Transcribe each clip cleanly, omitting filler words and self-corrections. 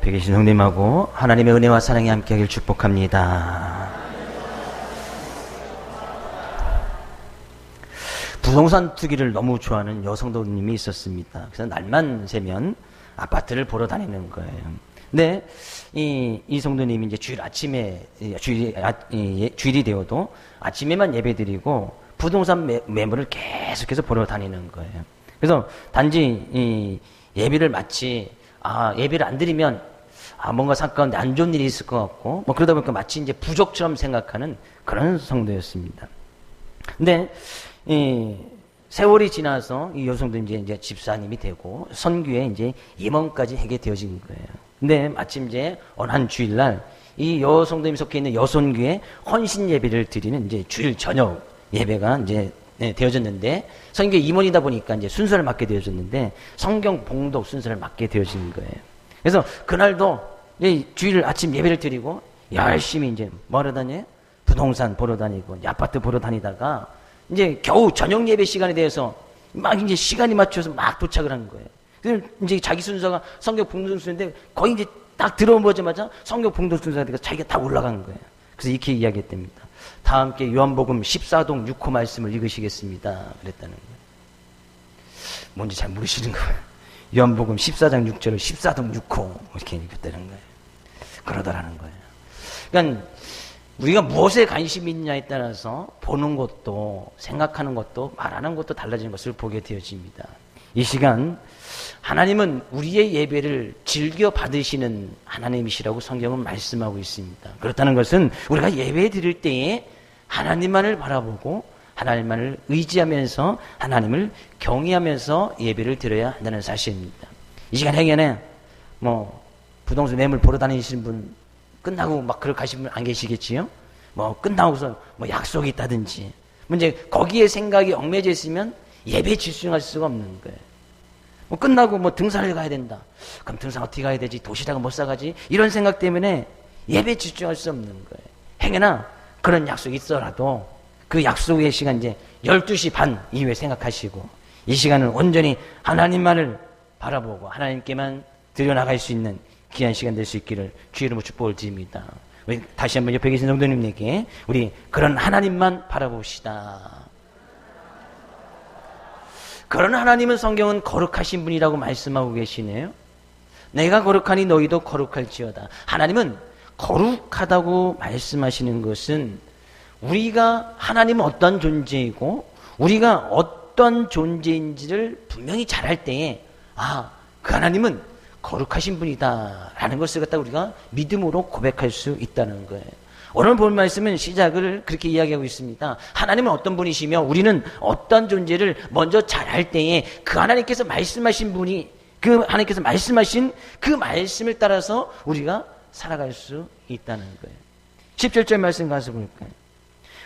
옆에 계신 성도님하고 하나님의 은혜와 사랑이 함께하길 축복합니다. 부동산 투기를 너무 좋아하는 여성도님이 있었습니다. 그래서 날만 새면 아파트를 보러 다니는 거예요. 근데 이 성도님이 이제 주일 아침에 주일이 되어도 아침에만 예배드리고 부동산 매물을 계속해서 보러 다니는 거예요. 그래서 단지 예배를 마치 예배를 안 드리면 뭔가 사건 안 좋은 일이 있을 것 같고 뭐 그러다 보니까 마치 이제 부족처럼 생각하는 그런 성도였습니다. 근데 세월이 지나서 이 여성도 이제 집사님이 되고 선교에 이제 임원까지 하게 되어진 거예요. 근데 마침 이제 어느 한 주일날 이 여성도님이 속해 있는 여선교에 헌신 예배를 드리는 이제 주일 저녁 예배가 이제 되어졌는데 선교 임원이다 보니까 이제 순서를 맡게 되어졌는데 성경 봉독 순서를 맡게 되어진 거예요. 그래서 그날도 주일 아침 예배를 드리고 열심히 이제 뭐하러 다녀요? 부동산 보러 다니고 아파트 보러 다니다가 이제 겨우 저녁 예배 시간에 대해서 막 이제 시간이 맞춰서 막 도착을 한 거예요. 그래서 이제 자기 순서가 성경 봉독 순서인데 거의 이제 딱 들어오자마자 성경 봉독 순서가 되니까 자기가 다 올라간 거예요. 그래서 이렇게 이야기했답니다. 다 함께 요한복음 14동 6호 말씀을 읽으시겠습니다. 그랬다는 거예요. 뭔지 잘 모르시는 거예요. 요한복음 14장 6절을 14동 6호 이렇게 읽었다는 거예요. 그러더라는 거예요. 그러니까 우리가 무엇에 관심이 있냐에 따라서 보는 것도 생각하는 것도 말하는 것도 달라지는 것을 보게 되어집니다. 이 시간 하나님은 우리의 예배를 즐겨 받으시는 하나님이시라고 성경은 말씀하고 있습니다. 그렇다는 것은 우리가 예배 드릴 때에 하나님만을 바라보고 하나님만을 의지하면서 하나님을 경외하면서 예배를 드려야 한다는 사실입니다. 이 시간 행연에 부동산 매물 보러 다니시는 분 끝나고 막 그걸 가시는 분 안 계시겠지요? 끝나고서 약속이 있다든지 이제 거기에 생각이 얽매여 있으면 예배에 집중할 수가 없는 거예요. 끝나고 등산을 가야 된다. 그럼 등산 어떻게 가야 되지? 도시락은 못 싸가지? 이런 생각 때문에 예배에 집중할 수 없는 거예요. 행여나 그런 약속이 있더라도 그 약속의 시간 이제 12시 반 이후에 생각하시고 이 시간은 온전히 하나님만을 바라보고 하나님께만 드려나갈 수 있는 귀한 시간 될 수 있기를 주의 이름으로 축복을 드립니다. 우리 다시 한번 옆에 계신 성도님에게 우리 그런 하나님만 바라봅시다. 그런 하나님은 성경은 거룩하신 분이라고 말씀하고 계시네요. 내가 거룩하니 너희도 거룩할지어다. 하나님은 거룩하다고 말씀하시는 것은 우리가 하나님은 어떤 존재이고 우리가 어떤 존재인지를 분명히 잘 알 때에 그 하나님은 거룩하신 분이다 라는 것을 갖다 우리가 믿음으로 고백할 수 있다는 거예요. 오늘 본 말씀은 시작을 그렇게 이야기하고 있습니다. 하나님은 어떤 분이시며 우리는 어떤 존재를 먼저 잘 알 때에 그 하나님께서 말씀하신 분이 그 하나님께서 말씀하신 그 말씀을 따라서 우리가 살아갈 수 있다는 거예요. 17절 말씀 가서 볼까요?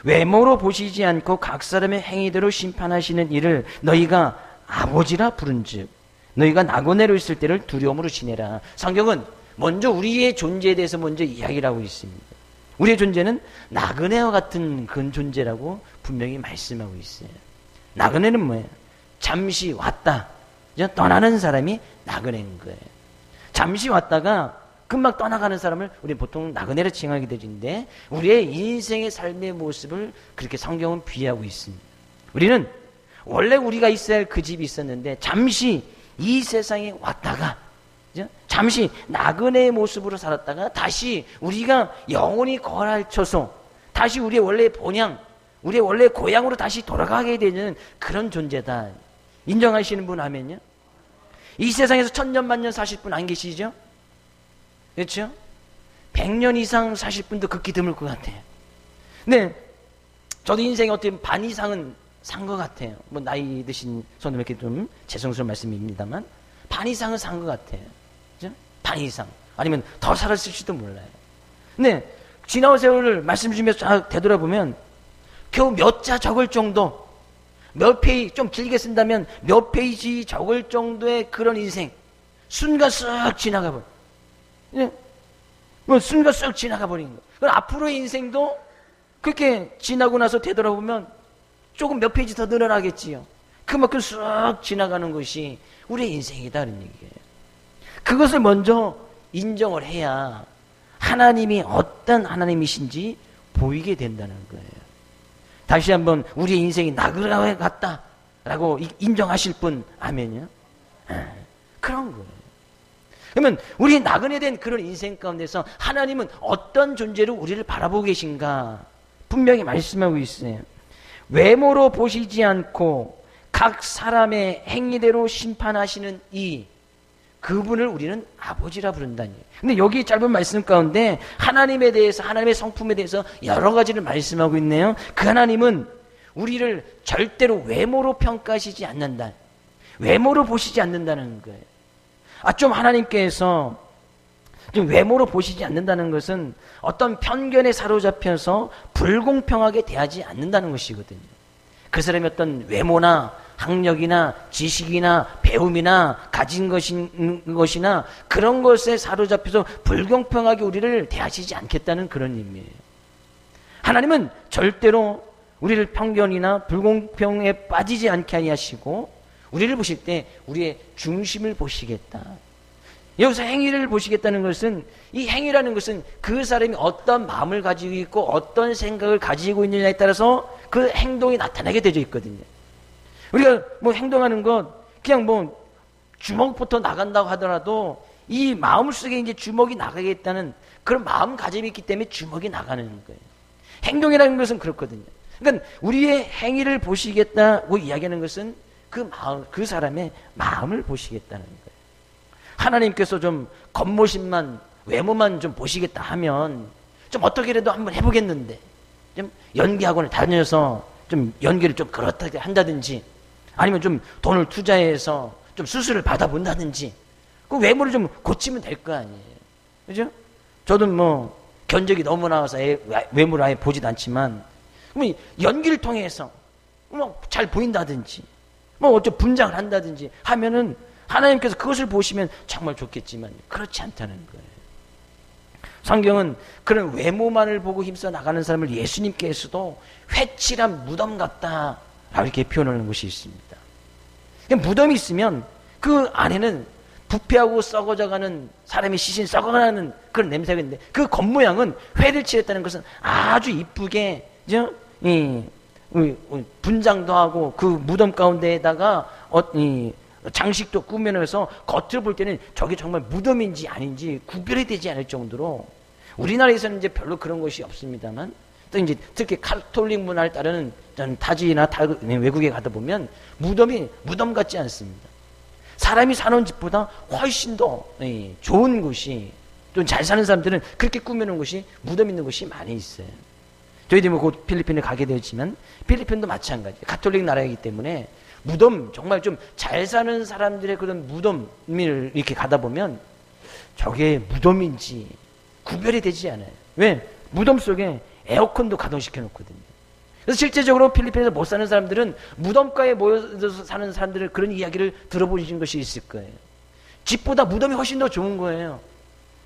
외모로 보시지 않고 각 사람의 행위대로 심판하시는 이를 너희가 아버지라 부른즉 너희가 나그네로 있을 때를 두려움으로 지내라. 성경은 먼저 우리의 존재에 대해서 먼저 이야기를 하고 있습니다. 우리의 존재는 나그네와 같은 그런 존재라고 분명히 말씀하고 있어요. 나그네는 뭐예요? 잠시 왔다 떠나는 사람이 나그네인 거예요. 잠시 왔다가 금방 떠나가는 사람을 우리는 보통 나그네로 칭하게 되는데 우리의 인생의 삶의 모습을 그렇게 성경은 비하하고 있습니다. 우리는 원래 우리가 있어야 할 그 집이 있었는데 잠시 이 세상에 왔다가 잠시 나그네의 모습으로 살았다가 다시 우리가 영원히 거할 처소 다시 우리의 원래 본향 우리의 원래 고향으로 다시 돌아가게 되는 그런 존재다. 인정하시는 분 하면요. 이 세상에서 1000년 만년 사실 분 안 계시죠? 그렇죠? 100년 이상 사실 분도 극히 드물 것 같아요. 근데 저도 인생에 어떻게 보면 반 이상은 산 것 같아요. 나이 드신 손님에게 좀 죄송스러운 말씀입니다만 반 이상은 산 것 같아요. 그죠? 반 이상 아니면 더 살았을지도 몰라요. 근데 지나온 세월을 말씀 주면서 쫙 되돌아보면 겨우 몇 자 적을 정도 몇 페이지 좀 길게 쓴다면 몇 페이지 적을 정도의 그런 인생 순간 쓱 지나가 버려. 순간 쓱 지나가 버린 거. 그럼 앞으로의 인생도 그렇게 지나고 나서 되돌아보면 조금 몇 페이지 더 늘어나겠지요. 그만큼 쑥 지나가는 것이 우리의 인생이다. 그런 얘기예요. 그것을 먼저 인정을 해야 하나님이 어떤 하나님이신지 보이게 된다는 거예요. 다시 한번 우리의 인생이 나그네 같다라고 인정하실 분 아멘이요? 그런 거예요. 그러면 우리 나그네 된 그런 인생 가운데서 하나님은 어떤 존재로 우리를 바라보고 계신가 분명히 말씀하고 있어요. 외모로 보시지 않고 각 사람의 행위대로 심판하시는 그분을 우리는 아버지라 부른다니. 근데 여기 짧은 말씀 가운데 하나님에 대해서, 하나님의 성품에 대해서 여러 가지를 말씀하고 있네요. 그 하나님은 우리를 절대로 외모로 평가하시지 않는다. 외모로 보시지 않는다는 거예요. 좀 하나님께서 좀 외모로 보시지 않는다는 것은 어떤 편견에 사로잡혀서 불공평하게 대하지 않는다는 것이거든요. 그 사람의 어떤 외모나 학력이나 지식이나 배움이나 가진 것이나 그런 것에 사로잡혀서 불공평하게 우리를 대하시지 않겠다는 그런 의미예요. 하나님은 절대로 우리를 편견이나 불공평에 빠지지 않게 하시고 우리를 보실 때 우리의 중심을 보시겠다. 여기서 행위를 보시겠다는 것은, 이 행위라는 것은 그 사람이 어떤 마음을 가지고 있고 어떤 생각을 가지고 있느냐에 따라서 그 행동이 나타나게 되어 있거든요. 우리가 뭐 행동하는 것, 그냥 뭐 주먹부터 나간다고 하더라도 이 마음 속에 이제 주먹이 나가겠다는 그런 마음가짐이 있기 때문에 주먹이 나가는 거예요. 행동이라는 것은 그렇거든요. 그러니까 우리의 행위를 보시겠다고 이야기하는 것은 그 마음, 그 사람의 마음을 보시겠다는 거예요. 하나님께서 좀 겉모습만, 외모만 좀 보시겠다 하면 좀 어떻게라도 한번 해보겠는데, 좀 연기학원을 다녀서 좀 연기를 좀 그렇게 한다든지, 아니면 좀 돈을 투자해서 좀 수술을 받아본다든지, 그 외모를 좀 고치면 될 거 아니에요. 그죠? 저도 뭐 견적이 너무 나와서 외모를 아예 보지도 않지만, 연기를 통해서 뭐 잘 보인다든지, 뭐 어쩌 분장을 한다든지 하면은 하나님께서 그것을 보시면 정말 좋겠지만 그렇지 않다는 거예요. 성경은 그런 외모만을 보고 힘써 나가는 사람을 예수님께서도 회칠한 무덤 같다 이렇게 표현하는 것이 있습니다. 무덤이 있으면 그 안에는 부패하고 썩어져가는 사람의 시신, 썩어가는 그런 냄새가 있는데, 그 겉모양은 회를 칠했다는 것은 아주 이쁘게 분장도 하고 그 무덤 가운데에다가 장식도 꾸며내서 겉으로 볼 때는 저게 정말 무덤인지 아닌지 구별이 되지 않을 정도로, 우리나라에서는 이제 별로 그런 것이 없습니다만, 또 이제 특히 카톨릭 문화를 따르는 타지나 외국에 가다 보면 무덤이 무덤 같지 않습니다. 사람이 사는 집보다 훨씬 더 좋은 곳이, 좀 잘 사는 사람들은 그렇게 꾸며놓은 곳이, 무덤 있는 곳이 많이 있어요. 저희들이 뭐 곧 필리핀에 가게 되었지만 필리핀도 마찬가지, 가톨릭 나라이기 때문에 무덤, 정말 좀 잘 사는 사람들의 그런 무덤을 이렇게 가다 보면 저게 무덤인지 구별이 되지 않아요. 왜? 무덤 속에 에어컨도 가동시켜 놓거든요. 그래서 실제적으로 필리핀에서 못 사는 사람들은 무덤가에 모여서 사는 사람들의 그런 이야기를 들어보신 것이 있을 거예요. 집보다 무덤이 훨씬 더 좋은 거예요.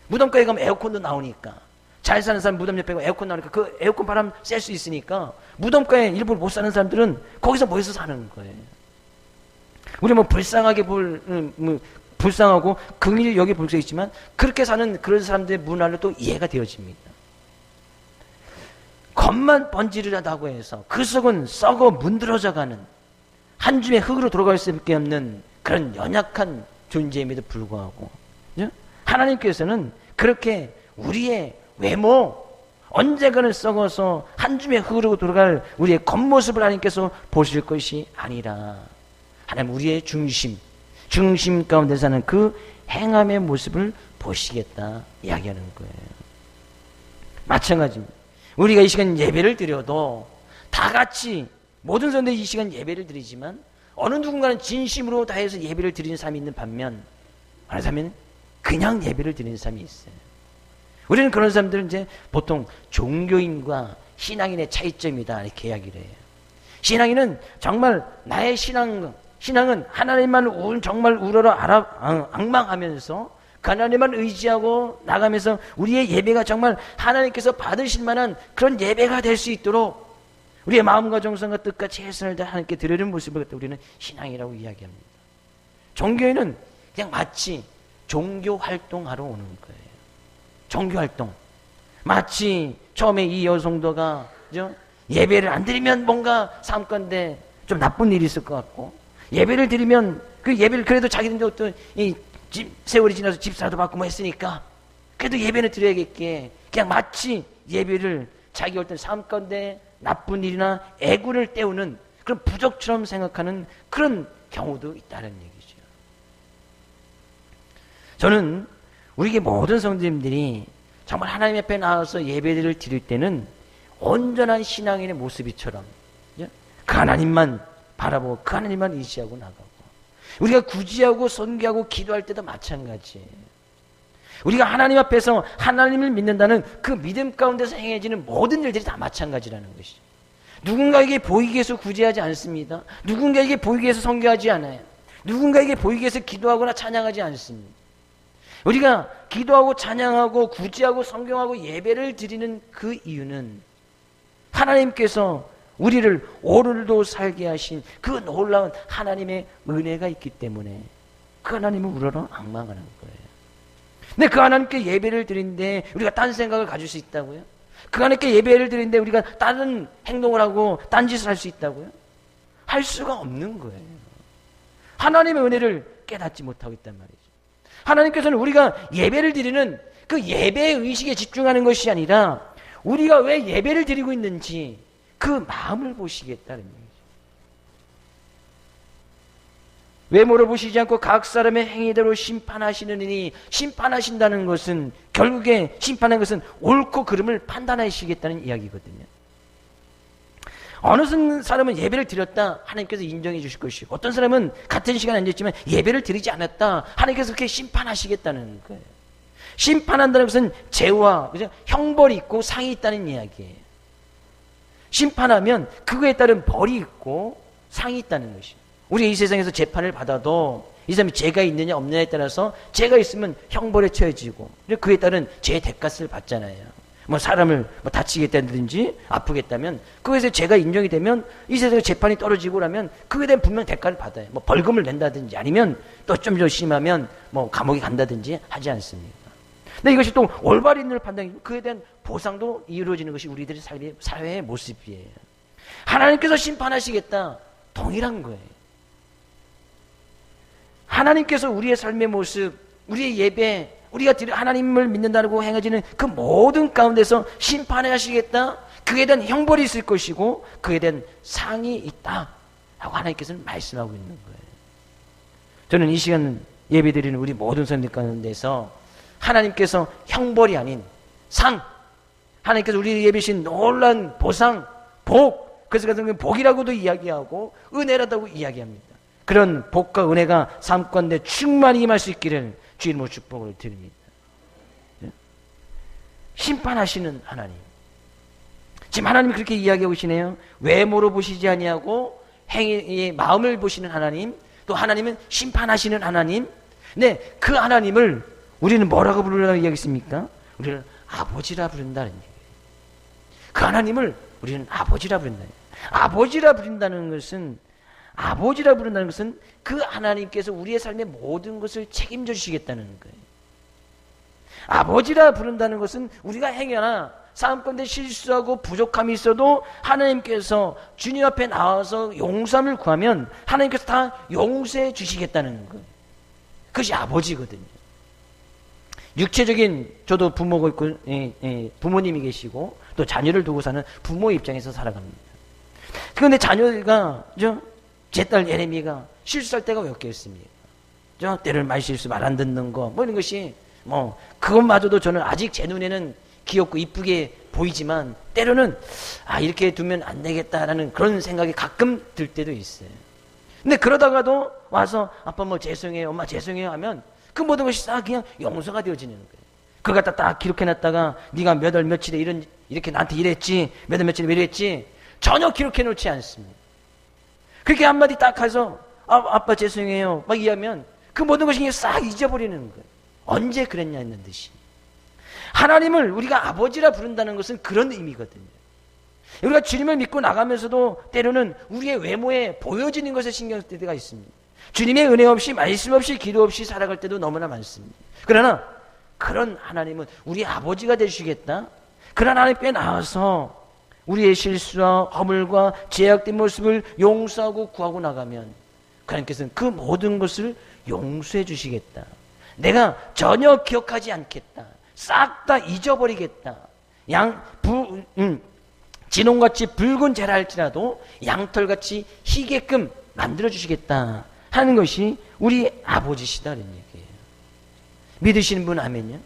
무덤가에 가면 에어컨도 나오니까, 잘 사는 사람 무덤 옆에 에어컨 나오니까 그 에어컨 바람 쐴 수 있으니까 무덤가에 일부러 못 사는 사람들은 거기서 모여서 사는 거예요. 우리 뭐 불쌍하게 불쌍하고 긍휼히 여기 볼 수 있지만 그렇게 사는 그런 사람들의 문화를 또 이해가 되어집니다. 겉만 번지르르하다고 해서 그 속은 썩어 문드러져가는 한 줌의 흙으로 돌아갈 수밖에 없는 그런 연약한 존재임에도 불구하고, 하나님께서는 그렇게 우리의 외모, 언젠가는 썩어서 한 줌의 흙으로 돌아갈 우리의 겉모습을 하나님께서 보실 것이 아니라, 하나님 우리의 중심 가운데 사는 그 행함의 모습을 보시겠다 이야기하는 거예요. 마찬가지입니다. 우리가 이 시간 예배를 드려도 다 같이 모든 성도들이 이 시간 예배를 드리지만 어느 누군가는 진심으로 다해서 예배를 드리는 사람이 있는 반면, 어느 사람은 그냥 예배를 드리는 사람이 있어요. 우리는 그런 사람들은 이제 보통 종교인과 신앙인의 차이점이다 이렇게 이야기를 해요. 신앙인은 정말 나의 신앙은 하나님만 정말 우러러 앙망하면서 그 하나님만 의지하고 나가면서 우리의 예배가 정말 하나님께서 받으실 만한 그런 예배가 될 수 있도록 우리의 마음과 정성과 뜻과 최선을 다해 하나님께 드리는 모습을 갖다 우리는 신앙이라고 이야기합니다. 종교인은 그냥 마치 종교 활동하러 오는 거예요. 종교 활동. 마치 처음에 이 여성도가 그죠? 예배를 안 드리면 뭔가 삶건데 좀 나쁜 일이 있을 것 같고, 예배를 드리면 그 예배를 그래도 자기들도 어떤 이 세월이 지나서 집사도 받고 뭐 했으니까 그래도 예배는 드려야겠기에 그냥 마치 예배를 자기 어떤 삶건데 나쁜 일이나 애구를 때우는 그런 부적처럼 생각하는 그런 경우도 있다는 얘기죠. 저는 우리 모든 성도님들이 정말 하나님 앞에 나와서 예배를 드릴 때는 온전한 신앙인의 모습이처럼 그 하나님만 바라보고 그 하나님만 의지하고 나가고, 우리가 구제하고 선교하고 기도할 때도 마찬가지예요. 우리가 하나님 앞에서 하나님을 믿는다는 그 믿음 가운데서 행해지는 모든 일들이 다 마찬가지라는 것이죠. 누군가에게 보이기 위해서 구제하지 않습니다. 누군가에게 보이기 위해서 선교하지 않아요. 누군가에게 보이기 위해서 기도하거나 찬양하지 않습니다. 우리가 기도하고 찬양하고 구제하고 성경하고 예배를 드리는 그 이유는 하나님께서 우리를 오늘도 살게 하신 그 놀라운 하나님의 은혜가 있기 때문에 그 하나님을 우러러 앙망하는 거예요. 근데 그 하나님께 예배를 드리는데 우리가 딴 생각을 가질 수 있다고요? 그 하나님께 예배를 드리는데 우리가 다른 행동을 하고 딴 짓을 할 수 있다고요? 할 수가 없는 거예요. 하나님의 은혜를 깨닫지 못하고 있단 말이죠. 하나님께서는 우리가 예배를 드리는 그 예배의 의식에 집중하는 것이 아니라 우리가 왜 예배를 드리고 있는지 그 마음을 보시겠다는 얘기죠. 외모를 보시지 않고 각 사람의 행위대로 심판하시느니, 심판하신다는 것은 결국에 심판하는 것은 옳고 그름을 판단하시겠다는 이야기거든요. 어느 사람은 예배를 드렸다 하나님께서 인정해 주실 것이고, 어떤 사람은 같은 시간에 앉았지만 예배를 드리지 않았다 하나님께서 그렇게 심판하시겠다는 거예요. 심판한다는 것은 죄와 그죠? 형벌이 있고 상이 있다는 이야기예요. 심판하면 그거에 따른 벌이 있고 상이 있다는 것이에요. 우리가 이 세상에서 재판을 받아도 이 사람이 죄가 있느냐 없느냐에 따라서 죄가 있으면 형벌에 처해지고 그에 따른 죄의 대가를 받잖아요. 뭐 사람을 뭐 다치겠다든지 아프겠다면 그것에 죄가 인정이 되면 이 세상에 재판이 떨어지고 그러면 그에 대한 분명 대가를 받아요. 뭐 벌금을 낸다든지 아니면 또 좀 더 심하면 뭐 감옥에 간다든지 하지 않습니까? 근데 이것이 또 올바른 일을 판단이고 그에 대한 보상도 이루어지는 것이 우리들의 삶의 사회의 모습이에요. 하나님께서 심판하시겠다 동일한 거예요. 하나님께서 우리의 삶의 모습, 우리의 예배, 우리가 하나님을 믿는다고 행해지는 그 모든 가운데서 심판하시겠다, 그에 대한 형벌이 있을 것이고 그에 대한 상이 있다 라고 하나님께서는 말씀하고 있는 거예요. 저는 이 시간 예배드리는 우리 모든 성도들 가운데서 하나님께서 형벌이 아닌 상, 하나님께서 우리를 예비신 놀라운 보상, 복, 그래서 그 복이라고도 이야기하고 은혜라고 이야기합니다. 그런 복과 은혜가 삶 가운데 충만히 임할 수 있기를 주의 이름으로 축복을 드립니다. 심판하시는 하나님, 지금 하나님이 그렇게 이야기하고 계시네요. 외모로 보시지 아니하고 행위의 마음을 보시는 하나님, 또 하나님은 심판하시는 하나님. 네, 그 하나님을 우리는 뭐라고 부르라고 이야기했습니까? 우리는 아버지라 부른다는 얘기예요. 그 하나님을 우리는 아버지라 부른다. 아버지라 부른다는 것은 그 하나님께서 우리의 삶의 모든 것을 책임져 주시겠다는 거예요. 아버지라 부른다는 것은 우리가 행여나 삶 가운데 실수하고 부족함이 있어도 하나님께서 주님 앞에 나와서 용서함을 구하면 하나님께서 다 용서해 주시겠다는 거예요. 그것이 아버지거든요. 육체적인 저도 부모가 있고 부모님이 계시고 또 자녀를 두고 사는 부모의 입장에서 살아갑니다. 그런데 자녀가 제 딸 예레미가 실수할 때가 몇 개 있습니까? 때를 많이 실수, 말 안 듣는 거 뭐 이런 것이 그것마저도 저는 아직 제 눈에는 귀엽고 이쁘게 보이지만 때로는 이렇게 두면 안 되겠다라는 그런 생각이 가끔 들 때도 있어요. 근데 그러다가도 와서 아빠 뭐 죄송해요, 엄마 죄송해요 하면 그 모든 것이 싹 그냥 용서가 되어지는 거예요. 그걸 갖다 딱 기록해놨다가 네가 몇 월 며칠에 이렇게 나한테 이랬지, 몇 월 며칠에 이랬지 전혀 기록해놓지 않습니다. 그렇게 한마디 딱 해서 아빠 죄송해요 막 이하면 그 모든 것이 그냥 싹 잊어버리는 거예요. 언제 그랬냐 했는 듯이. 하나님을 우리가 아버지라 부른다는 것은 그런 의미거든요. 우리가 주님을 믿고 나가면서도 때로는 우리의 외모에 보여지는 것에 신경 쓸 때가 있습니다. 주님의 은혜 없이, 말씀 없이, 기도 없이 살아갈 때도 너무나 많습니다. 그러나 그런 하나님은 우리 아버지가 되시겠다. 그런 하나님께 나와서 우리의 실수와 허물과 죄악된 모습을 용서하고 구하고 나가면 하나님께서는 그 모든 것을 용서해 주시겠다. 내가 전혀 기억하지 않겠다. 싹 다 잊어버리겠다. 진홍같이 붉은 재라 할지라도 양털같이 희게끔 만들어주시겠다 하는 것이 우리 아버지시다 그런 얘기예요. 믿으시는 분 아멘요?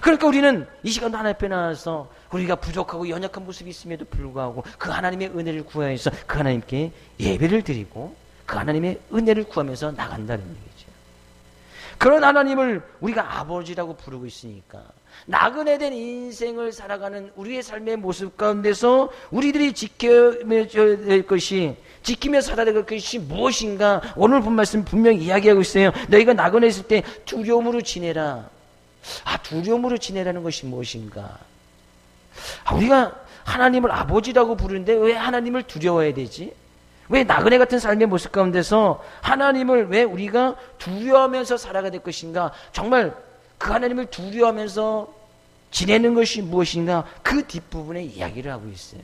그러니까 우리는 이 시간도 하나님 앞에 나와서 우리가 부족하고 연약한 모습이 있음에도 불구하고 그 하나님의 은혜를 구하여서 그 하나님께 예배를 드리고 그 하나님의 은혜를 구하면서 나간다는 얘기죠. 그런 하나님을 우리가 아버지라고 부르고 있으니까 나그네 된 인생을 살아가는 우리의 삶의 모습 가운데서 우리들이 지켜야 될 것이, 지키며 살아야 될 것이 무엇인가 오늘 본 말씀 분명히 이야기하고 있어요. 너희가 나그네 있을 때 두려움으로 지내라. 두려움으로 지내라는 것이 무엇인가? 우리가 하나님을 아버지라고 부르는데 왜 하나님을 두려워해야 되지? 왜 나그네 같은 삶의 모습 가운데서 하나님을 왜 우리가 두려워하면서 살아가야 될 것인가? 정말 그 하나님을 두려워하면서 지내는 것이 무엇인가? 그 뒷부분에 이야기를 하고 있어요.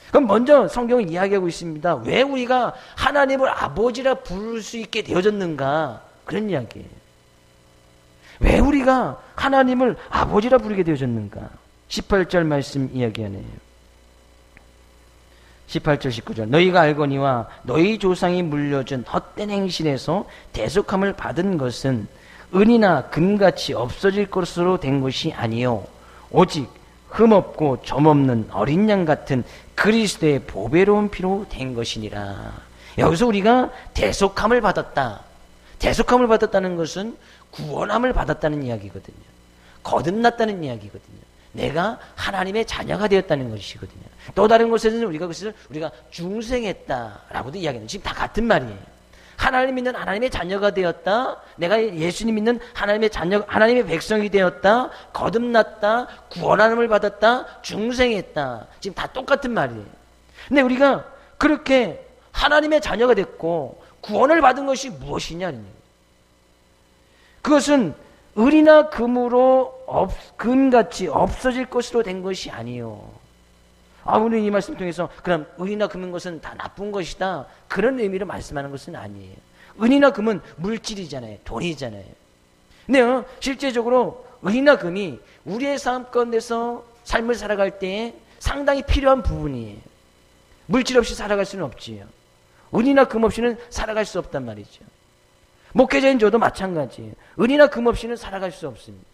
그럼 먼저 성경은 이야기하고 있습니다. 왜 우리가 하나님을 아버지라 부를 수 있게 되어졌는가? 그런 이야기예요. 왜 우리가 하나님을 아버지라 부르게 되어졌는가? 18절 말씀 이야기하네요. 18절 19절 너희가 알거니와 너희 조상이 물려준 헛된 행실에서 대속함을 받은 것은 은이나 금같이 없어질 것으로 된 것이 아니요 오직 흠없고 점없는 어린 양 같은 그리스도의 보배로운 피로 된 것이니라. 여기서 우리가 대속함을 받았다. 대속함을 받았다는 것은 구원함을 받았다는 이야기거든요. 거듭났다는 이야기거든요. 내가 하나님의 자녀가 되었다는 것이거든요. 또 다른 곳에서는 우리가 중생했다라고도 이야기해요. 지금 다 같은 말이에요. 하나님 믿는 하나님의 자녀가 되었다. 내가 예수님 믿는 하나님의 자녀, 하나님의 백성이 되었다. 거듭났다. 구원함을 받았다. 중생했다. 지금 다 똑같은 말이에요. 근데 우리가 그렇게 하나님의 자녀가 됐고 구원을 받은 것이 무엇이냐? 그것은 을이나 금으로 금같이 없어질 것으로 된 것이 아니요. 우리 이 말씀 통해서 그럼 은이나 금인 것은 다 나쁜 것이다 그런 의미로 말씀하는 것은 아니에요. 은이나 금은 물질이잖아요. 돈이잖아요. 근데 실제적으로 은이나 금이 우리의 삶 가운데서 삶을 살아갈 때에 상당히 필요한 부분이에요. 물질 없이 살아갈 수는 없지요. 은이나 금 없이는 살아갈 수 없단 말이죠. 목회자인 저도 마찬가지예요. 은이나 금 없이는 살아갈 수 없습니다.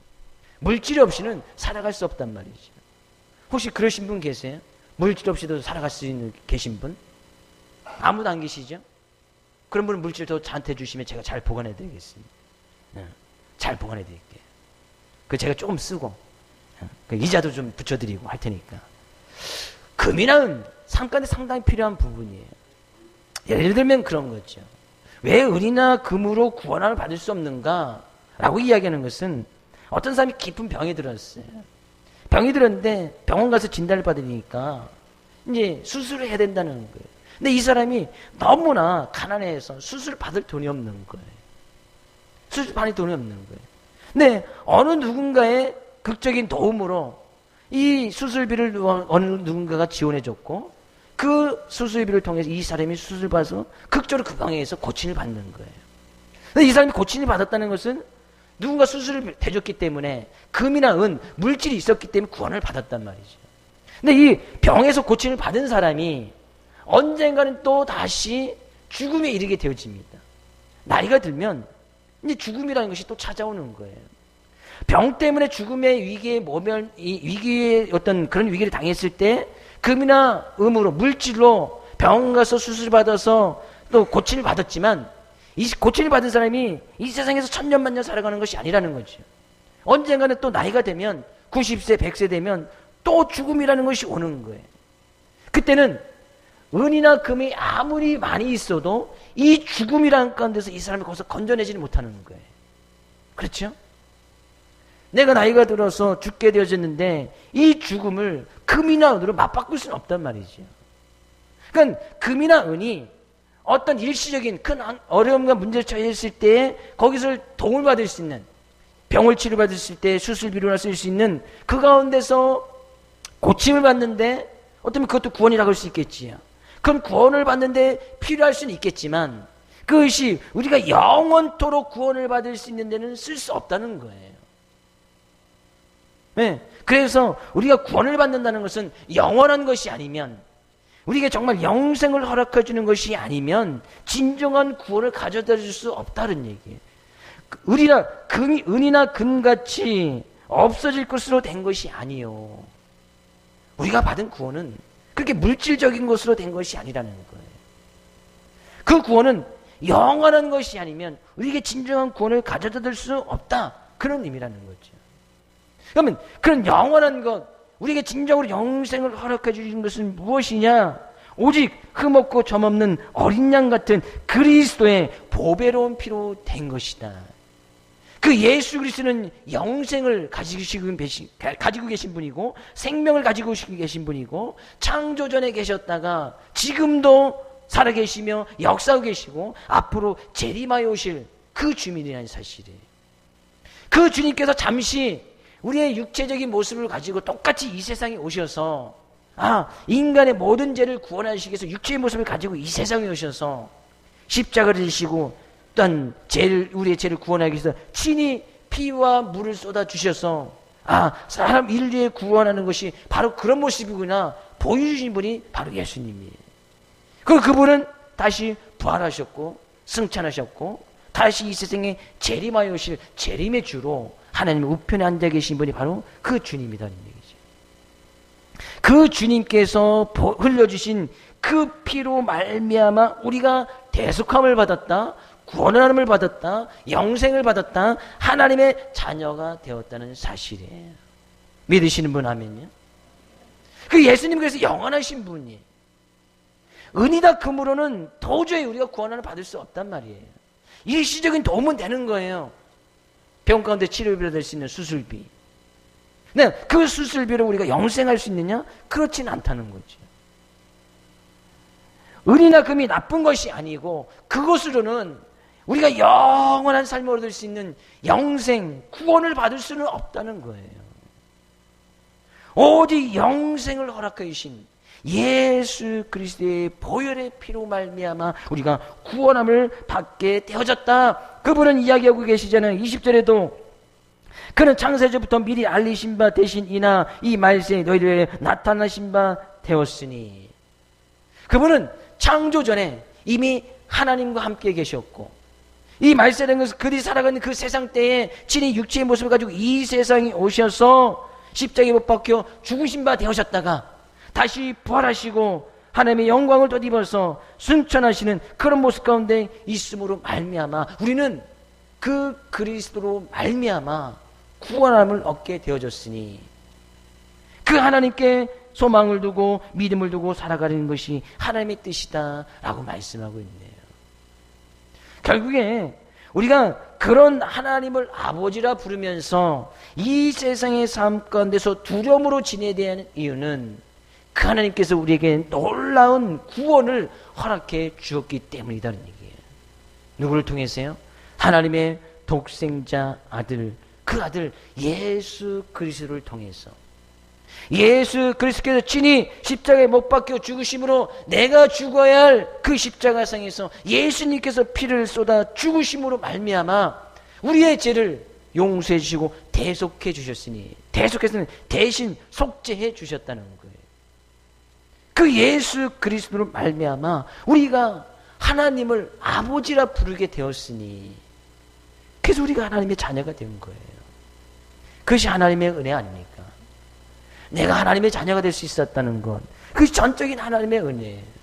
물질 없이는 살아갈 수 없단 말이죠. 혹시 그러신 분 계세요? 물질 없이도 살아갈 수 있는 계신 분? 아무도 안 계시죠? 그런 분은 물질 더 저한테 주시면 제가 잘 보관해 드리겠습니다. 잘 보관해 드릴게요. 그 제가 조금 쓰고 그 이자도 좀 붙여드리고 할 테니까. 금이나 은 상가에 상당히 필요한 부분이에요. 예를 들면 그런 거죠. 왜 은이나 금으로 구원함을 받을 수 없는가? 라고 이야기하는 것은 어떤 사람이 깊은 병에 들었어요. 병이 들었는데 병원 가서 진단을 받으니까 이제 수술을 해야 된다는 거예요. 근데 이 사람이 너무나 가난해서 수술 받을 돈이 없는 거예요. 수술 받을 돈이 없는 거예요. 근데 어느 누군가의 극적인 도움으로 이 수술비를 어느 누군가가 지원해줬고 그 수술비를 통해서 이 사람이 수술 받아서 극적으로 그 병에서 고침을 받는 거예요. 근데 이 사람이 고침을 받았다는 것은 누군가 수술을 대줬기 때문에 금이나 은, 물질이 있었기 때문에 구원을 받았단 말이죠. 근데 이 병에서 고침을 받은 사람이 언젠가는 또 다시 죽음에 이르게 되어집니다. 나이가 들면 이제 죽음이라는 것이 또 찾아오는 거예요. 병 때문에 죽음의 위기에 위기의 어떤 그런 위기를 당했을 때 금이나 음으로 물질로 병원 가서 수술 받아서 또 고침을 받았지만 이 고침을 받은 사람이 이 세상에서 천년만년 살아가는 것이 아니라는 거죠. 언젠가는 또 나이가 되면 90세, 100세 되면 또 죽음이라는 것이 오는 거예요. 그때는 은이나 금이 아무리 많이 있어도 이 죽음이라는 가운데서 이 사람이 거기서 건져내지를 못하는 거예요. 그렇죠? 내가 나이가 들어서 죽게 되어졌는데 이 죽음을 금이나 은으로 맞바꿀 수는 없단 말이죠. 그러니까 금이나 은이 어떤 일시적인 큰 어려움과 문제에 처했을 때 거기서 도움을 받을 수 있는, 병을 치료받을 때 수술비로나 쓸 수 있는 그 가운데서 고침을 받는데 어쩌면 그것도 구원이라고 할 수 있겠지요. 그럼 구원을 받는데 필요할 수는 있겠지만 그것이 우리가 영원토록 구원을 받을 수 있는 데는 쓸 수 없다는 거예요. 네. 그래서 우리가 구원을 받는다는 것은 영원한 것이 아니면, 우리에게 정말 영생을 허락해 주는 것이 아니면 진정한 구원을 가져다 줄 수 없다는 얘기예요. 은이나 금같이 없어질 것으로 된 것이 아니요. 우리가 받은 구원은 그렇게 물질적인 것으로 된 것이 아니라는 거예요. 그 구원은 영원한 것이 아니면 우리에게 진정한 구원을 가져다 줄 수 없다. 그런 의미라는 거죠. 그러면 그런 영원한 것, 우리에게 진정으로 영생을 허락해 주신 것은 무엇이냐? 오직 흠없고 점없는 어린 양 같은 그리스도의 보배로운 피로 된 것이다. 그 예수 그리스도는 영생을 가지고 계신 분이고, 생명을 가지고 계신 분이고, 창조전에 계셨다가 지금도 살아계시며 역사하고 계시고 앞으로 재림하여 오실 그 주민이라는 사실이에요. 그 주님께서 잠시 우리의 육체적인 모습을 가지고 똑같이 이 세상에 오셔서 인간의 모든 죄를 구원하시기 위해서 육체의 모습을 가지고 이 세상에 오셔서 십자가를 지시고 또한 우리의 죄를 구원하기 위해서 친히 피와 물을 쏟아 주셔서 사람 인류에 구원하는 것이 바로 그런 모습이구나 보여주신 분이 바로 예수님이에요. 그분은 다시 부활하셨고 승천하셨고 다시 이 세상에 재림하여 오실 재림의 주로 하나님의 우편에 앉아 계신 분이 바로 그 주님이라는 얘기죠. 그 주님께서 흘려주신 그 피로 말미암아 우리가 대속함을 받았다, 구원함을 받았다, 영생을 받았다, 하나님의 자녀가 되었다는 사실이에요. 믿으시는 분 아멘요? 그 예수님께서 영원하신 분이에요. 은이다 금으로는 도저히 우리가 구원을 받을 수 없단 말이에요. 일시적인 도움은 되는 거예요. 병 가운데 치료비로 될 수 있는 수술비. 네, 그 수술비로 우리가 영생할 수 있느냐? 그렇지는 않다는 거죠. 은이나 금이 나쁜 것이 아니고 그것으로는 우리가 영원한 삶을 얻을 수 있는 영생, 구원을 받을 수는 없다는 거예요. 오직 영생을 허락해 주신 예수 그리스도의 보혈의 피로 말미암아 우리가 구원함을 받게 되어졌다. 그분은 이야기하고 계시잖아요. 20절에도 그는 창세전부터 미리 알리신 바 되신 이나 이 말씀이 너희들에게 나타나신 바 되었으니, 그분은 창조 전에 이미 하나님과 함께 계셨고 이 말세라는 것은 그들이 살아가는 그 세상 때에 친히 육체의 모습을 가지고 이 세상에 오셔서 십자가에 못 박혀 죽으신 바 되어졌다가 다시 부활하시고 하나님의 영광을 덧입어서 승천하시는 그런 모습 가운데 있음으로 말미암아 우리는 그 그리스도로 말미암아 구원함을 얻게 되어졌으니 그 하나님께 소망을 두고 믿음을 두고 살아가는 것이 하나님의 뜻이다 라고 말씀하고 있네요. 결국에 우리가 그런 하나님을 아버지라 부르면서 이 세상의 삶 가운데서 두려움으로 지내야 되는 이유는 그 하나님께서 우리에게 놀라운 구원을 허락해 주었기 때문이라는 얘기예요. 누구를 통해서요? 하나님의 독생자 아들, 그 아들 예수 그리스도를 통해서 예수 그리스도께서 친히 십자가에 못 박혀 죽으심으로 내가 죽어야 할 그 십자가상에서 예수님께서 피를 쏟아 죽으심으로 말미암아 우리의 죄를 용서해 주시고 대속해 주셨으니, 대속해서는 대신 속죄해 주셨다는 거예요. 그 예수 그리스도로 말미암아 우리가 하나님을 아버지라 부르게 되었으니, 그래서 우리가 하나님의 자녀가 된 거예요. 그것이 하나님의 은혜 아닙니까? 내가 하나님의 자녀가 될 수 있었다는 것, 그것이 전적인 하나님의 은혜예요.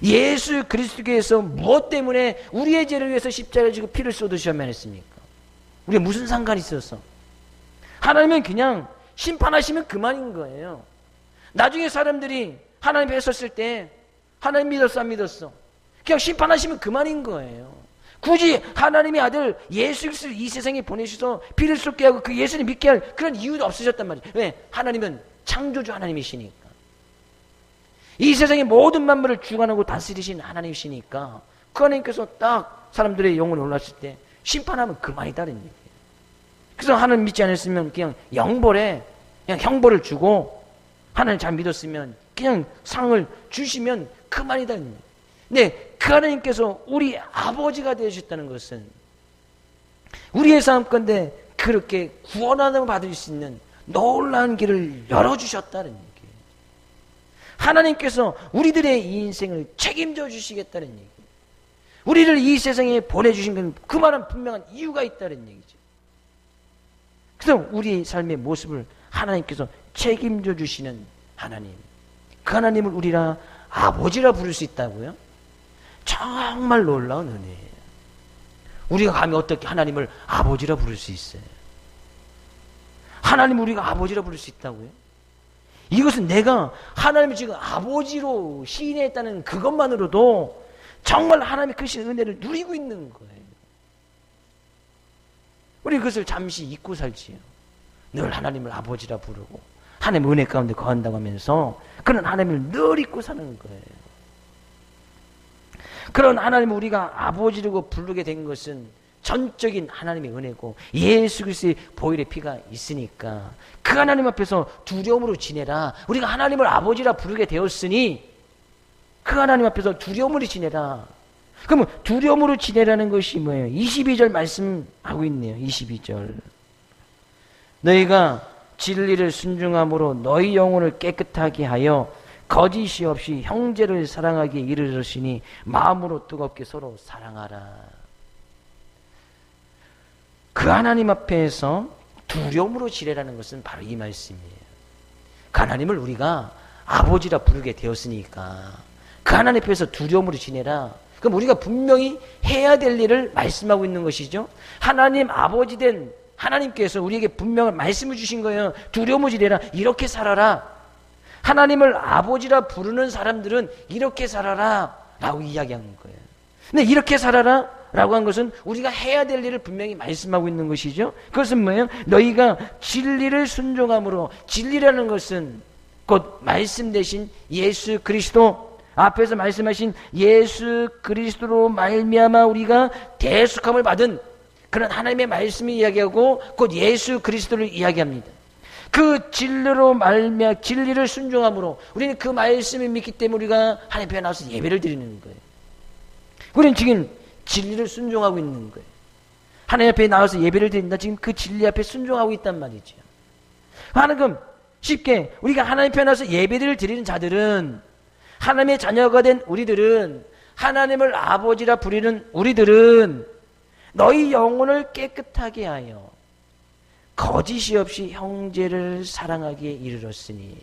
예수 그리스도께서 무엇 때문에 우리의 죄를 위해서 십자가를 지고 피를 쏟으셔야만 했습니까? 우리가 무슨 상관이 있어서? 하나님은 그냥 심판하시면 그만인 거예요. 나중에 사람들이 하나님 앞에 섰을 때 하나님 믿었어 안 믿었어? 그냥 심판하시면 그만인 거예요. 굳이 하나님의 아들 예수 그리스도를 이 세상에 보내셔서 피를 쏟게 하고 그 예수를 믿게 할 그런 이유도 없으셨단 말이에요. 왜? 하나님은 창조주 하나님이시니까. 이 세상의 모든 만물을 주관하고 다스리신 하나님이시니까 그 하나님께서 딱 사람들의 영혼이 올랐을 때 심판하면 그만이다는 얘기예요. 그래서 하나님 믿지 않았으면 그냥 영벌에 그냥 형벌을 주고, 하나님 잘 믿었으면 그냥 상을 주시면 그만이다는 얘기예요. 근데 그 하나님께서 우리 아버지가 되셨다는 것은 우리의 삶 가운데 그렇게 구원하는 받을 수 있는 놀라운 길을 열어주셨다는 얘기예요. 하나님께서 우리들의 이 인생을 책임져 주시겠다는 얘기예요. 우리를 이 세상에 보내주신 건 그만한 분명한 이유가 있다는 얘기죠. 그래서 우리의 삶의 모습을 하나님께서 책임져 주시는 하나님, 그 하나님을 우리가 아버지라 부를 수 있다고요? 정말 놀라운 은혜예요. 우리가 감히 어떻게 하나님을 아버지라 부를 수 있어요? 하나님을 우리가 아버지라 부를 수 있다고요? 이것은 내가 하나님을 지금 아버지로 시인했다는 그것만으로도 정말 하나님의 크신 은혜를 누리고 있는 거예요. 우리 그것을 잠시 잊고 살지요. 늘 하나님을 아버지라 부르고 하나님의 은혜 가운데 거한다고 하면서 그런 하나님을 늘 잊고 사는 거예요. 그런 하나님을 우리가 아버지라고 부르게 된 것은 전적인 하나님의 은혜고 예수 그리스도의 보혈의 피가 있으니까 그 하나님 앞에서 두려움으로 지내라. 우리가 하나님을 아버지라 부르게 되었으니 그 하나님 앞에서 두려움으로 지내라. 그러면 두려움으로 지내라는 것이 뭐예요? 22절 말씀하고 있네요. 22절. 너희가 진리를 순종함으로 너희 영혼을 깨끗하게 하여 거짓이 없이 형제를 사랑하기에 이르렀으니 마음으로 뜨겁게 서로 사랑하라. 그 하나님 앞에서 두려움으로 지내라는 것은 바로 이 말씀이에요. 그 하나님을 우리가 아버지라 부르게 되었으니까 그 하나님 앞에서 두려움으로 지내라. 그럼 우리가 분명히 해야 될 일을 말씀하고 있는 것이죠. 하나님 아버지 된 하나님께서 우리에게 분명한 말씀을 주신 거예요. 두려움을 지내라. 이렇게 살아라. 하나님을 아버지라 부르는 사람들은 이렇게 살아라 라고 이야기하는 거예요. 근데 이렇게 살아라 라고 한 것은 우리가 해야 될 일을 분명히 말씀하고 있는 것이죠. 그것은 뭐예요? 너희가 진리를 순종함으로, 진리라는 것은 곧 말씀 대신 예수 그리스도, 앞에서 말씀하신 예수 그리스도로 말미암아 우리가 대속함을 받은 그런 하나님의 말씀을 이야기하고 곧 예수 그리스도를 이야기합니다. 그 진리로 말미암아 진리를 순종함으로 우리는 그 말씀을 믿기 때문에 우리가 하나님 앞에 나와서 예배를 드리는 거예요. 우리는 지금 진리를 순종하고 있는 거예요. 하나님 앞에 나와서 예배를 드린다. 지금 그 진리 앞에 순종하고 있단 말이죠. 하나님 쉽게 우리가 하나님 앞에 나와서 예배를 드리는 자들은, 하나님의 자녀가 된 우리들은, 하나님을 아버지라 부르는 우리들은 너희 영혼을 깨끗하게 하여 거짓이 없이 형제를 사랑하기에 이르렀으니.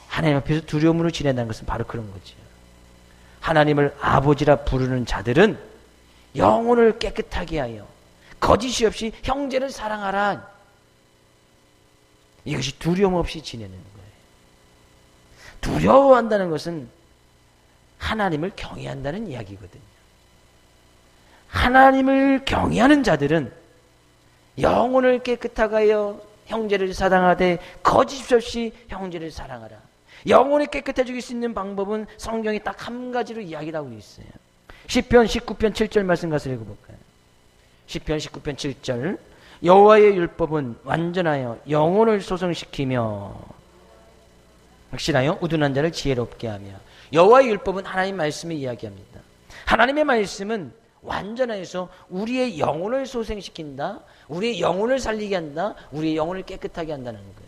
하나님 앞에서 두려움으로 지낸다는 것은 바로 그런 거죠. 하나님을 아버지라 부르는 자들은 영혼을 깨끗하게 하여 거짓이 없이 형제를 사랑하라. 이것이 두려움 없이 지내는 거예요. 두려워한다는 것은 하나님을 경외한다는 이야기거든요. 하나님을 경외하는 자들은 영혼을 깨끗하게 하여 형제를 사랑하되 거짓 없이 형제를 사랑하라. 영혼이 깨끗해지길 수 있는 방법은 성경이 딱 한 가지로 이야기를 하고 있어요. 시편 19편 7절 말씀 가서 읽어볼까요? 시편 19편 7절. 여호와의 율법은 완전하여 영혼을 소성시키며 확실하여 우둔한 자를 지혜롭게 하며. 여호와의 율법은 하나님 말씀을 이야기합니다. 하나님의 말씀은 완전해서 우리의 영혼을 소생시킨다, 우리의 영혼을 살리게 한다, 우리의 영혼을 깨끗하게 한다는 거예요.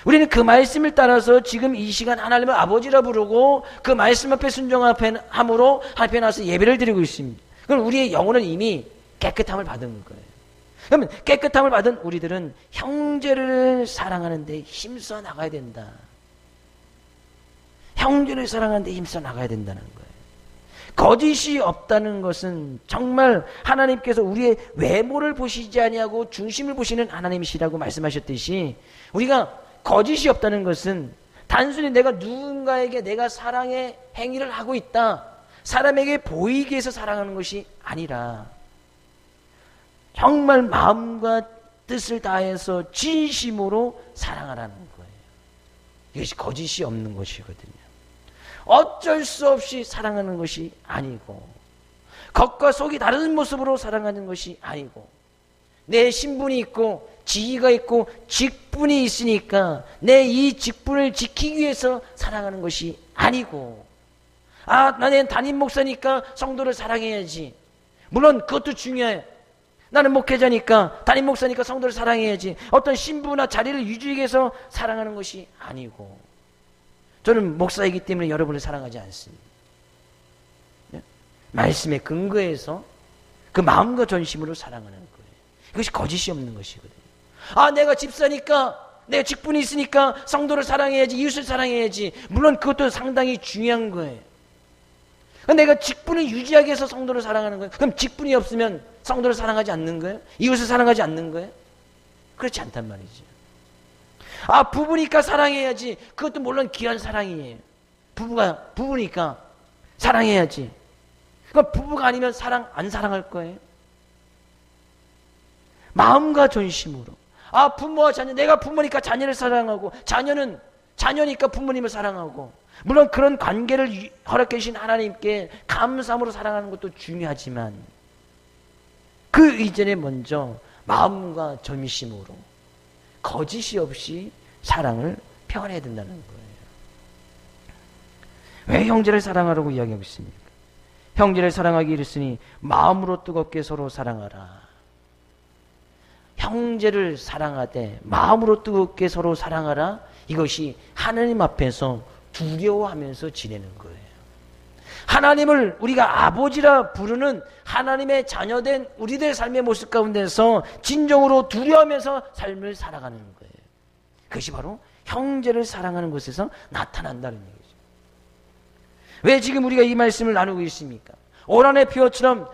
우리는 그 말씀을 따라서 지금 이 시간 하나님을 아버지라 부르고 그 말씀 앞에 순종함으로 앞에 나와서 예배를 드리고 있습니다. 그럼 우리의 영혼은 이미 깨끗함을 받은 거예요. 그러면 깨끗함을 받은 우리들은 형제를 사랑하는 데 힘써 나가야 된다. 형제를 사랑하는 데 힘써 나가야 된다는 거예요. 거짓이 없다는 것은 정말 하나님께서 우리의 외모를 보시지 아니하고 중심을 보시는 하나님이시라고 말씀하셨듯이, 우리가 거짓이 없다는 것은 단순히 내가 누군가에게 내가 사랑의 행위를 하고 있다, 사람에게 보이기 위해서 사랑하는 것이 아니라 정말 마음과 뜻을 다해서 진심으로 사랑하라는 거예요. 이것이 거짓이 없는 것이거든요. 어쩔 수 없이 사랑하는 것이 아니고, 겉과 속이 다른 모습으로 사랑하는 것이 아니고, 내 신분이 있고 지위가 있고 직분이 있으니까 내 이 직분을 지키기 위해서 사랑하는 것이 아니고, 나는 담임 목사니까 성도를 사랑해야지. 물론 그것도 중요해. 나는 목회자니까, 담임 목사니까 성도를 사랑해야지. 어떤 신분이나 자리를 유지하기 위해서 사랑하는 것이 아니고, 저는 목사이기 때문에 여러분을 사랑하지 않습니다. 말씀에 근거해서 그 마음과 전심으로 사랑하는 거예요. 이것이 거짓이 없는 것이거든요. 내가 집사니까, 내 직분이 있으니까 성도를 사랑해야지, 이웃을 사랑해야지. 물론 그것도 상당히 중요한 거예요. 내가 직분을 유지하기 위해서 성도를 사랑하는 거예요. 그럼 직분이 없으면 성도를 사랑하지 않는 거예요? 이웃을 사랑하지 않는 거예요? 그렇지 않단 말이죠. 부부니까 사랑해야지. 그것도 물론 귀한 사랑이에요. 부부니까 사랑해야지. 그럼 부부가 아니면 안 사랑할 거예요? 마음과 전심으로. 부모와 자녀, 내가 부모니까 자녀를 사랑하고, 자녀니까 부모님을 사랑하고, 물론 그런 관계를 허락해 주신 하나님께 감사함으로 사랑하는 것도 중요하지만, 그 이전에 먼저 마음과 전심으로 거짓이 없이 사랑을 표현해야 된다는 거예요. 왜 형제를 사랑하라고 이야기하고 있습니까? 형제를 사랑하기 이르으니 마음으로 뜨겁게 서로 사랑하라. 형제를 사랑하되 마음으로 뜨겁게 서로 사랑하라. 이것이 하나님 앞에서 두려워하면서 지내는 거예요. 하나님을 우리가 아버지라 부르는 하나님의 자녀된 우리들의 삶의 모습 가운데서 진정으로 두려워하면서 삶을 살아가는 거예요. 그것이 바로 형제를 사랑하는 것에서 나타난다는 얘기죠. 왜 지금 우리가 이 말씀을 나누고 있습니까? 올 한해 피어처럼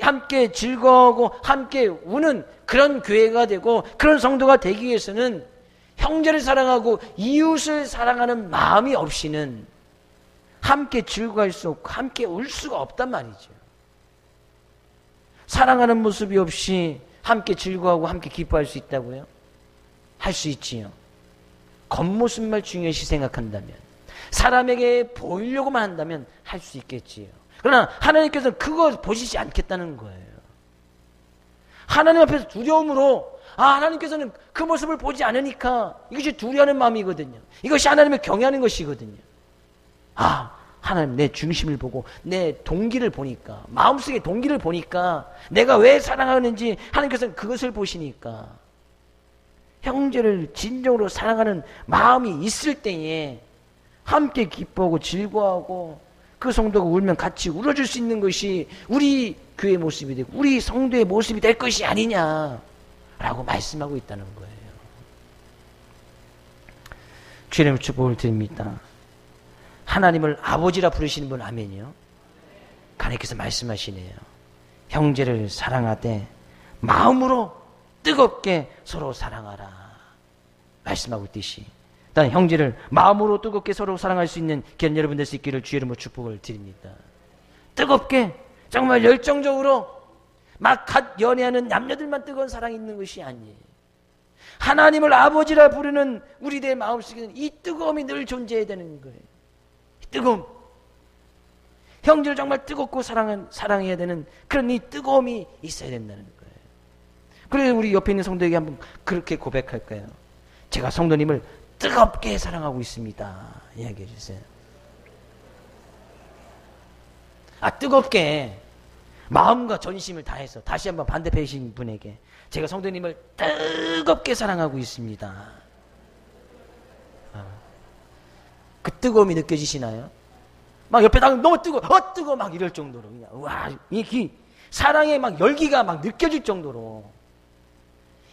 함께 즐거워하고 함께 우는 그런 교회가 되고 그런 성도가 되기 위해서는 형제를 사랑하고 이웃을 사랑하는 마음이 없이는 함께 즐거워할 수 없고 함께 울 수가 없단 말이죠. 사랑하는 모습이 없이 함께 즐거워하고 함께 기뻐할 수 있다고요? 할 수 있지요. 겉모습만 중요시 생각한다면, 사람에게 보이려고만 한다면 할 수 있겠지요. 그러나 하나님께서는 그거 보시지 않겠다는 거예요. 하나님 앞에서 두려움으로, 하나님께서는 그 모습을 보지 않으니까 이것이 두려워하는 마음이거든요. 이것이 하나님을 경외하는 것이거든요. 하나님 내 중심을 보고 내 동기를 보니까, 마음속의 동기를 보니까, 내가 왜 사랑하는지 하나님께서는 그것을 보시니까, 형제를 진정으로 사랑하는 마음이 있을 때에 함께 기뻐하고 즐거워하고 그 성도가 울면 같이 울어줄 수 있는 것이 우리 교회의 모습이 되고 우리 성도의 모습이 될 것이 아니냐라고 말씀하고 있다는 거예요. 주님의 축복을 드립니다. 하나님을 아버지라 부르시는 분 아멘이요. 하나님께서 말씀하시네요. 형제를 사랑하되 마음으로 뜨겁게 서로 사랑하라 말씀하고 있듯이, 일단 형제를 마음으로 뜨겁게 서로 사랑할 수 있는 귀한 여러분 될 수 있기를 주의 이름으로 축복을 드립니다. 뜨겁게, 정말 열정적으로 막 갓 연애하는 남녀들만 뜨거운 사랑이 있는 것이 아니에요. 하나님을 아버지라 부르는 우리들의 마음속에는 이 뜨거움이 늘 존재해야 되는 거예요. 뜨거움, 형제를 정말 뜨겁고 사랑해야 되는 그런 이 뜨거움이 있어야 된다는 거예요. 그래서 우리 옆에 있는 성도에게 한번 그렇게 고백할까요? 제가 성도님을 뜨겁게 사랑하고 있습니다. 이야기해 주세요. 뜨겁게 마음과 전심을 다해서, 다시 한번 반대편에 계신 분에게 제가 성도님을 뜨겁게 사랑하고 있습니다. 그 뜨거움이 느껴지시나요? 막 옆에 너무 뜨거워 막 이럴 정도로 그냥 이 사랑의 막 열기가 막 느껴질 정도로,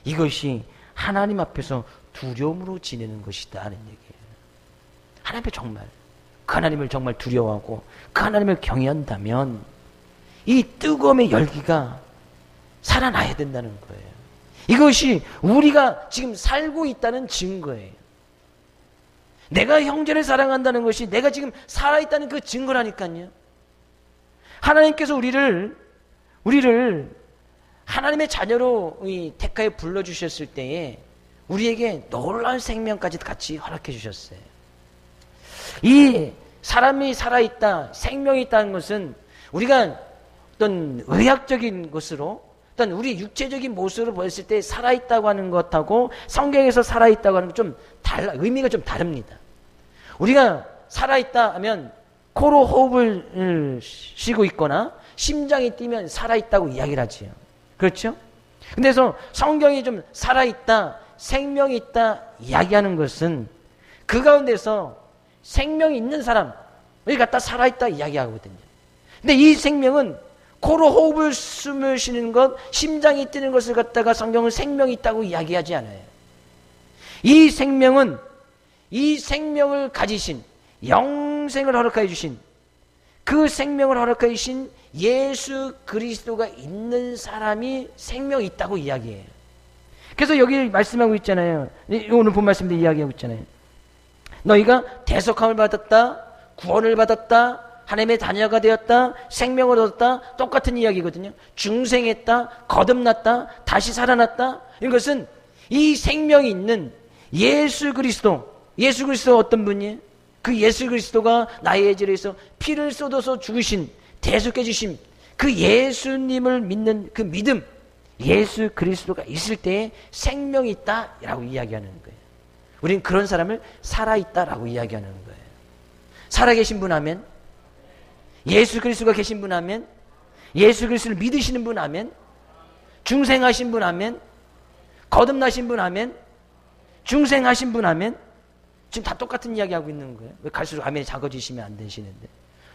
이것이 하나님 앞에서 두려움으로 지내는 것이다 하는 얘기예요. 하나님 앞에 정말 그 하나님을 정말 두려워하고 그 하나님을 경외한다면 이 뜨거움의 열기가 살아나야 된다는 거예요. 이것이 우리가 지금 살고 있다는 증거예요. 내가 형제를 사랑한다는 것이 내가 지금 살아있다는 그 증거라니까요. 하나님께서 우리를 하나님의 자녀로 택하여 불러주셨을 때에 우리에게 놀라운 생명까지 같이 허락해 주셨어요. 이 사람이 살아있다, 생명이 있다는 것은 우리가 어떤 의학적인 것으로, 어떤 우리 육체적인 모습으로 보였을 때 살아있다고 하는 것하고 성경에서 살아있다고 하는 것 좀 의미가 좀 다릅니다. 우리가 살아있다 하면 코로 호흡을 쉬고 있거나 심장이 뛰면 살아있다고 이야기를 하지요. 그렇죠? 근데서 성경이 좀 살아있다, 생명이 있다 이야기하는 것은 그 가운데서 생명이 있는 사람을 갖다 살아있다 이야기하거든요. 근데 이 생명은 코로 호흡을 숨을 쉬는 것, 심장이 뛰는 것을 갖다가 성경은 생명이 있다고 이야기하지 않아요. 이 생명은 이 생명을 가지신, 영생을 허락하여 주신, 그 생명을 허락하여 주신 예수 그리스도가 있는 사람이 생명이 있다고 이야기해요. 그래서 여기 말씀하고 있잖아요. 오늘 본 말씀도 이야기하고 있잖아요. 너희가 대속함을 받았다, 구원을 받았다, 하나님의 자녀가 되었다, 생명을 얻었다, 똑같은 이야기거든요. 중생했다, 거듭났다, 다시 살아났다. 이것은 이 생명이 있는 예수 그리스도, 예수 그리스도가 어떤 분이에요? 그 예수 그리스도가 나의 죄에서 피를 쏟아서 죽으신, 대속해 주신 그 예수님을 믿는 그 믿음, 예수 그리스도가 있을 때에 생명이 있다라고 이야기하는 거예요. 우리는 그런 사람을 살아있다라고 이야기하는 거예요. 살아계신 분 하면, 예수 그리스도가 계신 분 하면, 예수 그리스도를 믿으시는 분 하면, 중생하신 분 하면, 거듭나신 분 하면, 중생하신 분 하면, 지금 다 똑같은 이야기하고 있는 거예요. 왜 갈수록 아멘이 작아지시면 안 되시는데.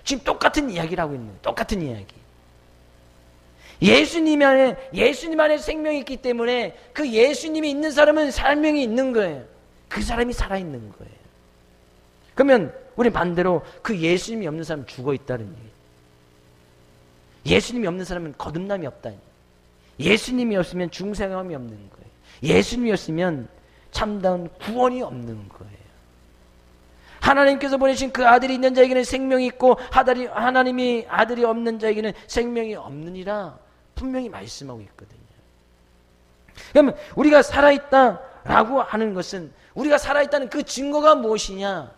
지금 똑같은 이야기를 하고 있는 거예요. 똑같은 이야기. 예수님 안에 생명이 있기 때문에 그 예수님이 있는 사람은 생명이 있는 거예요. 그 사람이 살아있는 거예요. 그러면 우리 반대로 그 예수님이 없는 사람은 죽어있다는 얘기예요. 예수님이 없는 사람은 거듭남이 없다는 얘기예요. 예수님이 없으면 중생함이 없는 거예요. 예수님이 없으면 참다운 구원이 없는 거예요. 하나님께서 보내신 그 아들이 있는 자에게는 생명이 있고 하나님이 아들이 없는 자에게는 생명이 없느니라 분명히 말씀하고 있거든요. 그러면 우리가 살아있다라고 하는 것은, 우리가 살아있다는 그 증거가 무엇이냐?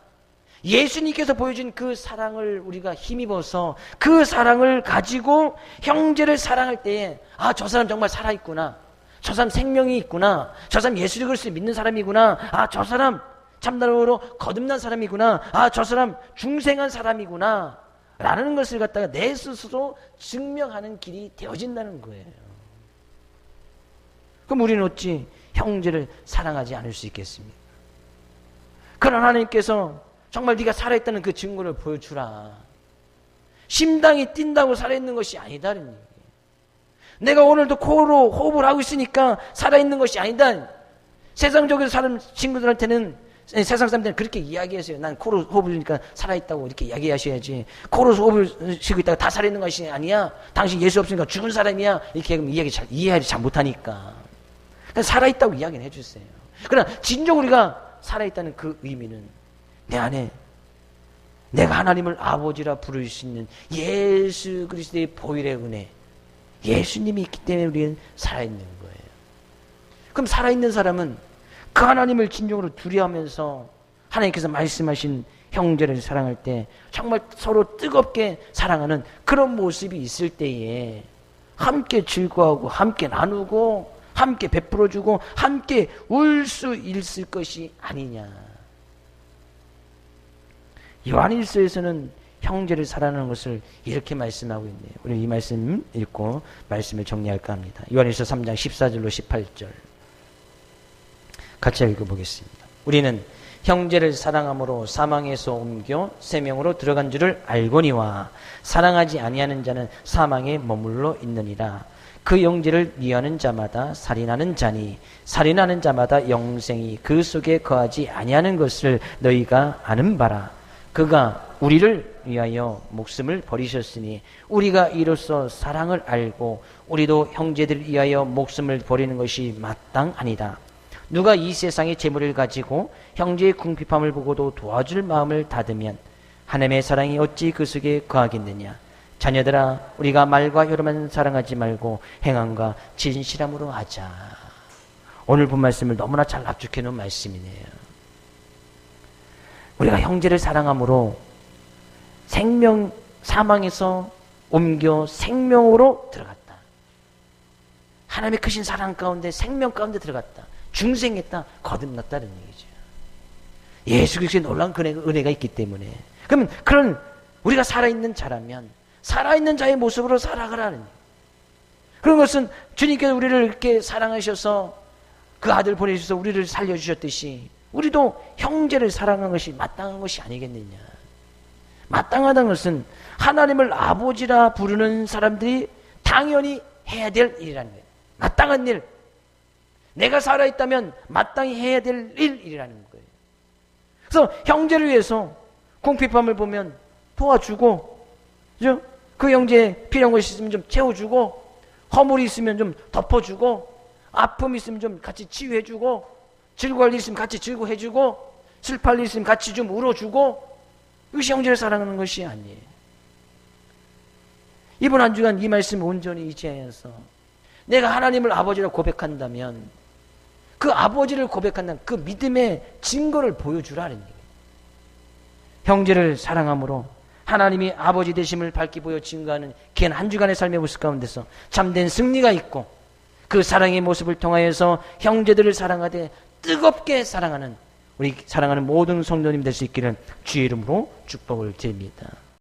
예수님께서 보여준 그 사랑을 우리가 힘입어서 그 사랑을 가지고 형제를 사랑할 때에, 아, 저 사람 정말 살아있구나, 저 사람 생명이 있구나, 저 사람 예수 그리스도를 믿는 사람이구나, 아, 저 사람 참다로 거듭난 사람이구나, 아, 저 사람 중생한 사람이구나 라는 것을 갖다가 내 스스로 증명하는 길이 되어진다는 거예요. 그럼 우리는 어찌 형제를 사랑하지 않을 수 있겠습니까? 그러나 하나님께서 정말 네가 살아있다는 그 증거를 보여주라. 심장이 뛴다고 살아있는 것이 아니다는 얘기예요. 내가 오늘도 코로 호흡을 하고 있으니까 살아있는 것이 아니다. 세상적인 사람 친구들한테는, 세상 사람들은 그렇게 이야기하세요. 난 코로 호흡을 하니까 살아있다고 이렇게 이야기하셔야지. 코로 호흡을 쉬고 있다가 다 살아있는 것이 아니야. 당신 예수 없으니까 죽은 사람이야. 이렇게 이해하지 잘 못하니까. 살아있다고 이야기는 해주세요. 그러나 진정 우리가 살아있다는 그 의미는 내 안에 내가 하나님을 아버지라 부를 수 있는 예수 그리스도의 보혈의 은혜, 예수님이 있기 때문에 우리는 살아있는 거예요. 그럼 살아있는 사람은 그 하나님을 진정으로 두려워하면서 하나님께서 말씀하신 형제를 사랑할 때 정말 서로 뜨겁게 사랑하는 그런 모습이 있을 때에 함께 즐거워하고 함께 나누고 함께 베풀어주고 함께 울 수 있을 것이 아니냐. 요한일서에서는 형제를 사랑하는 것을 이렇게 말씀하고 있네요. 우리 이 말씀 읽고 말씀을 정리할까 합니다. 요한일서 3장 14절로 18절 같이 읽어보겠습니다. 우리는 형제를 사랑함으로 사망에서 옮겨 생명으로 들어간 줄을 알거니와 사랑하지 아니하는 자는 사망에 머물러 있느니라. 그 형제를 미워하는 자마다 살인하는 자니 살인하는 자마다 영생이 그 속에 거하지 아니하는 것을 너희가 아는 바라. 그가 우리를 위하여 목숨을 버리셨으니 우리가 이로써 사랑을 알고 우리도 형제들을 위하여 목숨을 버리는 것이 마땅하니라. 누가 이 세상의 재물을 가지고 형제의 궁핍함을 보고도 도와줄 마음을 닫으면 하나님의 사랑이 어찌 그 속에 거하겠느냐. 자녀들아, 우리가 말과 혀로만 사랑하지 말고 행함과 진실함으로 하자. 오늘 본 말씀을 너무나 잘 압축해 놓은 말씀이네요. 우리가 형제를 사랑함으로 생명, 사망에서 옮겨 생명으로 들어갔다. 하나님의 크신 사랑 가운데 생명 가운데 들어갔다. 중생했다. 거듭났다는 얘기죠. 예수 그리스도의 놀라운 은혜가 있기 때문에. 그러면 그런 우리가 살아있는 자라면 살아있는 자의 모습으로 살아가라는 얘기예요. 그런 것은 주님께서 우리를 이렇게 사랑하셔서 그 아들 보내주셔서 우리를 살려주셨듯이 우리도 형제를 사랑하는 것이 마땅한 것이 아니겠느냐. 마땅하다는 것은 하나님을 아버지라 부르는 사람들이 당연히 해야 될 일이라는 거예요. 마땅한 일. 내가 살아있다면 마땅히 해야 될 일이라는 거예요. 그래서 형제를 위해서 궁핍함을 보면 도와주고, 그죠? 그 형제에 필요한 것이 있으면 좀 채워주고, 허물이 있으면 좀 덮어주고, 아픔이 있으면 좀 같이 치유해주고, 즐거울 일 있으면 같이 즐거워해주고, 슬퍼할 일 있으면 같이 좀 울어주고, 이것이 형제를 사랑하는 것이 아니에요. 이번 한 주간 이 말씀을 온전히 의지하여서 내가 하나님을 아버지라고 고백한다면 그 아버지를 고백한다는 그 믿음의 증거를 보여주라는 얘기예요. 형제를 사랑함으로 하나님이 아버지 되심을 밝히 보여 증거하는 긴 한 주간의 삶의 모습 가운데서 참된 승리가 있고 그 사랑의 모습을 통하여서 형제들을 사랑하되 뜨겁게 사랑하는 우리 사랑하는 모든 성도님 될 수 있기를 주의 이름으로 축복을 드립니다.